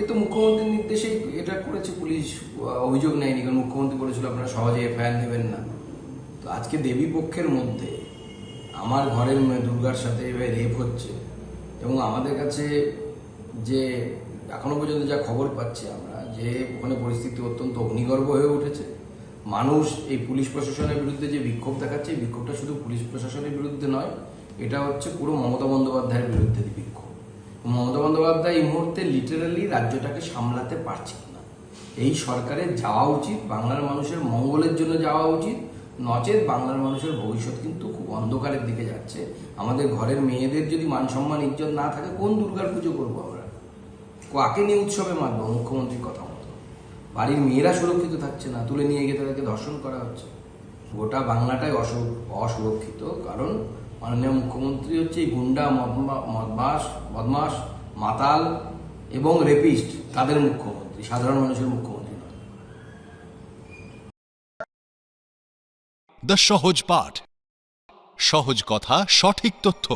তো মুখ্যমন্ত্রীর নির্দেশেই এটা করেছে পুলিশ, অভিযোগ নেয়নি, কারণ মুখ্যমন্ত্রী বলেছিল আপনারা সহজে এফআইআর নেবেন না। তো আজকে দেবী পক্ষের মধ্যে আমার ঘরের মেয়ে দুর্গার সাথে এভাবে রেপ হচ্ছে, এবং আমাদের কাছে যে এখনো পর্যন্ত যা খবর পাচ্ছি আমরা, যে ওখানে পরিস্থিতি অত্যন্ত অগ্নিগর্ভ হয়ে উঠেছে। মানুষ এই পুলিশ প্রশাসনের বিরুদ্ধে যে বিক্ষোভ দেখাচ্ছে, এই বিক্ষোভটা শুধু পুলিশ প্রশাসনের বিরুদ্ধে নয়, এটা হচ্ছে পুরো মমতা বন্দ্যোপাধ্যায়ের বিরুদ্ধে বিক্ষোভ। মমতা বন্দ্যোপাধ্যায় এই মুহূর্তে লিটারালি রাজ্যটাকে সামলাতে পারছেন না। এই সরকারের যাওয়া উচিত, বাংলার মানুষের মঙ্গলের জন্য যাওয়া উচিত, নচেত বাংলার মানুষের ভবিষ্যৎ কিন্তু খুব অন্ধকারের দিকে যাচ্ছে। আমাদের ঘরের মেয়েদের যদি মান সম্মান ইজ্জত না থাকে, কোন দুর্গার পুজো করবো আমরা? কাকে নিয়ে উৎসবে মানবো? মুখ্যমন্ত্রীর কথা মতো বাড়ির মেয়েরা সুরক্ষিত থাকছে না, তুলে নিয়ে গিয়ে তাদেরকে ধর্ষণ করা হচ্ছে। গোটা বাংলাটাই অসুরক্ষিত, কারণ মাননীয় মুখ্যমন্ত্রী হচ্ছে এই গুন্ডা, বদমাস, মাতাল এবং রেপিস্ট তাদের মুখ্যমন্ত্রী, সাধারণ মানুষের মুখ্যমন্ত্রী নয়। দ্য সহজ পাঠ, সহজ কথা, সঠিক তথ্য।